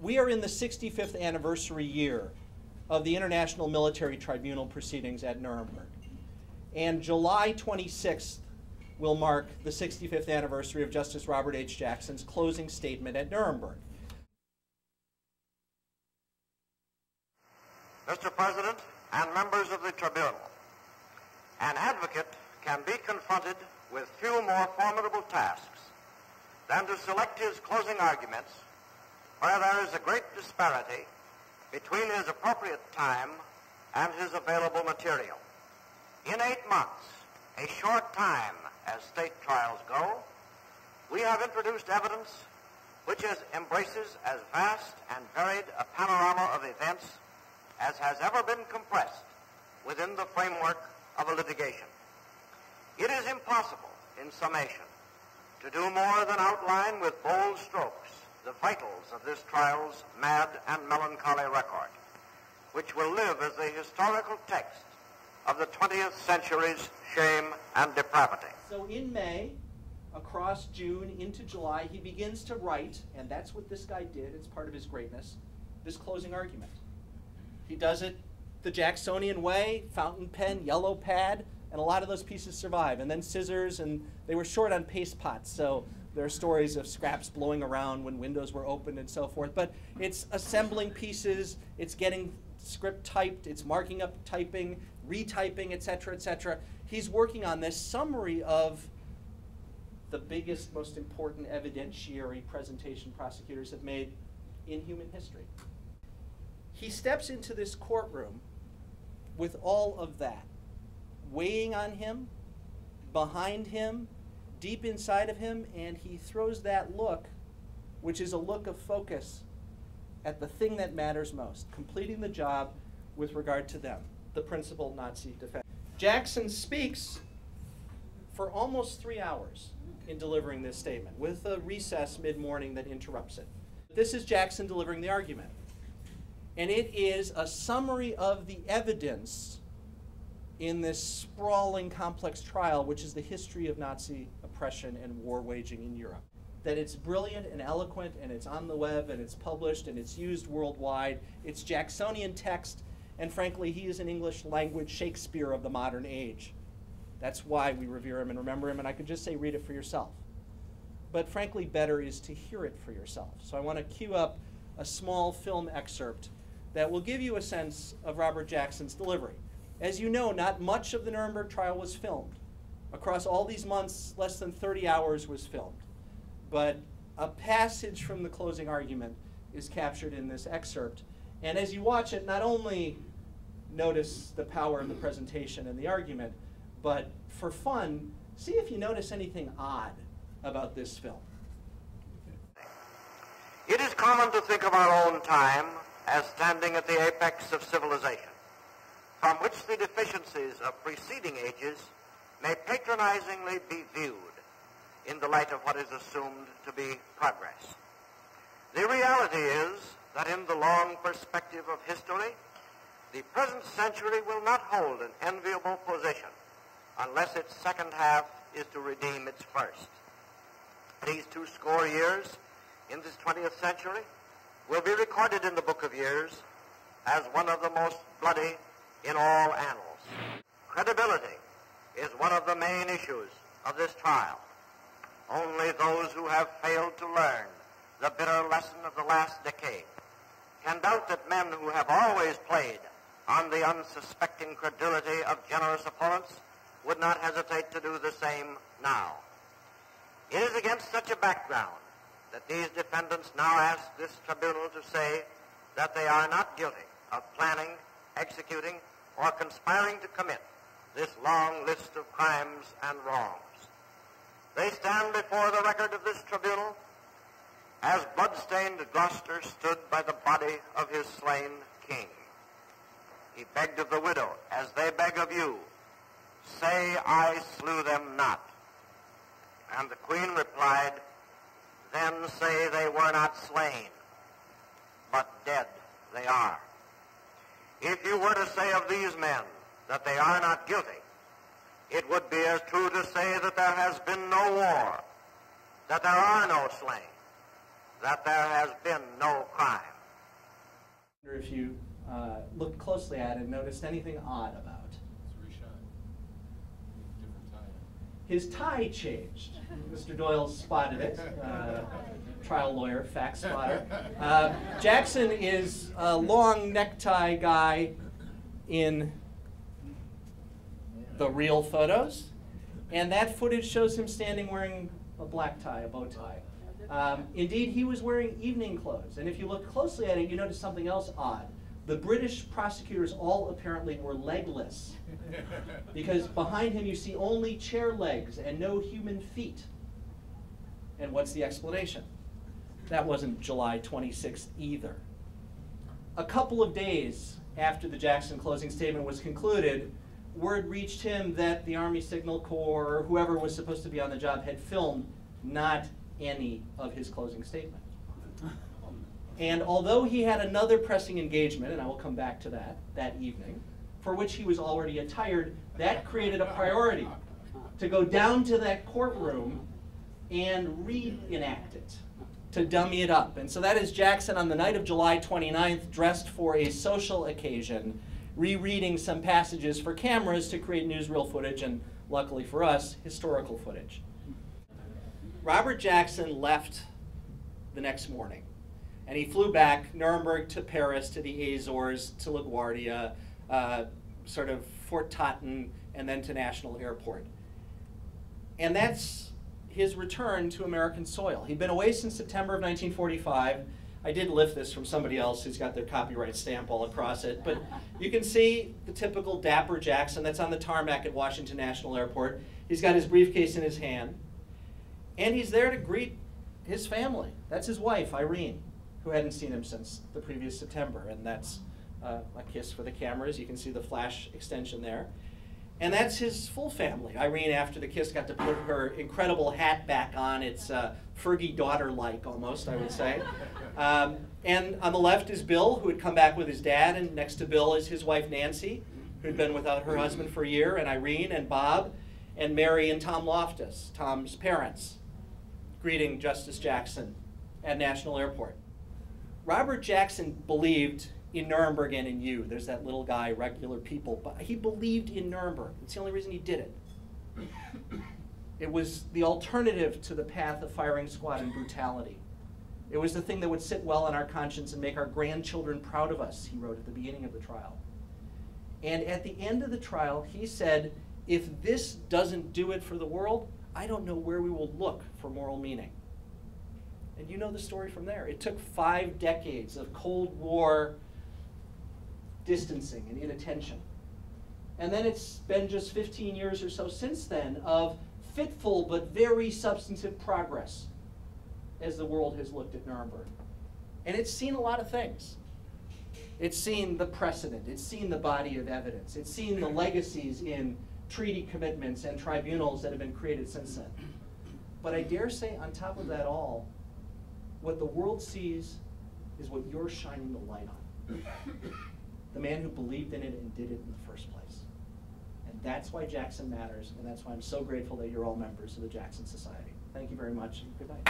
We are in the 65th anniversary year of the International Military Tribunal proceedings at Nuremberg. And July 26th will mark the 65th anniversary of Justice Robert H. Jackson's closing statement at Nuremberg. Mr. President and members of the tribunal, an advocate can be confronted with few more formidable tasks than to select his closing arguments where there is a great disparity between his appropriate time and his available material. In 8 months, a short time as state trials go, we have introduced evidence which embraces as vast and varied a panorama of events as has ever been compressed within the framework of a litigation. It is impossible, in summation, to do more than outline with bold strokes the vitals of this trial's mad and melancholy record, which will live as the historical text of the 20th century's shame and depravity. So in May, across June into July, he begins to write, and that's what this guy did, it's part of his greatness, this closing argument. He does it the Jacksonian way, fountain pen, yellow pad, and a lot of those pieces survive. And then scissors, and they were short on paste pots, so there are stories of scraps blowing around when windows were opened and so forth. But it's assembling pieces, it's getting script typed, it's marking up typing, retyping, etc., etc. He's working on this summary of the biggest, most important evidentiary presentation prosecutors have made in human history. He steps into this courtroom with all of that weighing on him, behind him, deep inside of him, and he throws that look, which is a look of focus at the thing that matters most, completing the job with regard to them, the principal Nazi defense. Jackson speaks for almost 3 hours in delivering this statement, with a recess mid-morning that interrupts it. This is Jackson delivering the argument. And it is a summary of the evidence in this sprawling, complex trial, which is the history of Nazi oppression and war waging in Europe. That it's brilliant and eloquent, and it's on the web, and it's published, and it's used worldwide. It's Jacksonian text, and frankly, he is an English language Shakespeare of the modern age. That's why we revere him and remember him, and I could just say read it for yourself. But frankly, better is to hear it for yourself. So I want to cue up a small film excerpt that will give you a sense of Robert Jackson's delivery. As you know, not much of the Nuremberg trial was filmed. Across all these months, less than 30 hours was filmed. But a passage from the closing argument is captured in this excerpt. And as you watch it, not only notice the power of the presentation and the argument, but for fun, see if you notice anything odd about this film. It is common to think of our own time as standing at the apex of civilization, from which the deficiencies of preceding ages may patronizingly be viewed in the light of what is assumed to be progress. The reality is that in the long perspective of history, the present century will not hold an enviable position unless its second half is to redeem its first. These 20 years in this 20th century will be recorded in the Book of Years as one of the most bloody in all annals. Credibility is one of the main issues of this trial. Only those who have failed to learn the bitter lesson of the last decade can doubt that men who have always played on the unsuspecting credulity of generous opponents would not hesitate to do the same now. It is against such a background that these defendants now ask this tribunal to say that they are not guilty of planning, executing, or conspiring to commit this long list of crimes and wrongs. They stand before the record of this tribunal as blood-stained Gloucester stood by the body of his slain king. He begged of the widow, as they beg of you, "Say I slew them not." And the queen replied, "Then say they were not slain, but dead they are." If you were to say of these men that they are not guilty, it would be as true to say that there has been no war, that there are no slain, that there has been no crime. closely at and noticed anything odd about? It's reshot. Different tie. His tie changed. Mr. Doyle spotted it. Trial lawyer, fact spotter. Jackson is a long necktie guy in the real photos, and that footage shows him standing wearing a black tie, a bow tie. Indeed, he was wearing evening clothes, and if you look closely at it, you notice something else odd. The British prosecutors all apparently were legless, because behind him you see only chair legs and no human feet. And what's the explanation? That wasn't July 26th either. A couple of days after the Jackson closing statement was concluded, word reached him that the Army Signal Corps, or whoever was supposed to be on the job, had filmed not any of his closing statement. And although he had another pressing engagement, and I will come back to that evening, for which he was already attired, that created a priority to go down to that courtroom and reenact it, to dummy it up. And so that is Jackson on the night of July 29th, dressed for a social occasion, rereading some passages for cameras to create newsreel footage, and luckily for us, historical footage. Robert Jackson left the next morning, and he flew back Nuremberg to Paris, to the Azores, to LaGuardia, sort of Fort Totten, and then to National Airport. And that's his return to American soil. He'd been away since September of 1945. I did lift this from somebody else who's got their copyright stamp all across it, but you can see the typical dapper Jackson that's on the tarmac at Washington National Airport. He's got his briefcase in his hand, and he's there to greet his family. That's his wife, Irene, who hadn't seen him since the previous September, and that's a kiss for the cameras. You can see the flash extension there. And that's his full family. Irene, after the kiss, got to put her incredible hat back on. It's Fergie daughter-like, almost, I would say. And on the left is Bill, who had come back with his dad, and next to Bill is his wife, Nancy, who'd been without her husband for a year, and Irene and Bob, and Mary and Tom Loftus, Tom's parents, greeting Justice Jackson at National Airport. Robert Jackson believed in Nuremberg and in you. There's that little guy, regular people, but he believed in Nuremberg. It's the only reason he did it. It was the alternative to the path of firing squad and brutality. It was the thing that would sit well on our conscience and make our grandchildren proud of us, he wrote at the beginning of the trial. And at the end of the trial, he said, if this doesn't do it for the world, I don't know where we will look for moral meaning. And you know the story from there. It took 5 decades of Cold War distancing and inattention. And then it's been just 15 years or so since then of fitful but very substantive progress as the world has looked at Nuremberg. And it's seen a lot of things. It's seen the precedent. It's seen the body of evidence. It's seen the legacies in treaty commitments and tribunals that have been created since then. But I dare say, on top of that all, what the world sees is what you're shining the light on. The man who believed in it and did it in the first place. And that's why Jackson matters, and that's why I'm so grateful that you're all members of the Jackson Society. Thank you very much, and good night.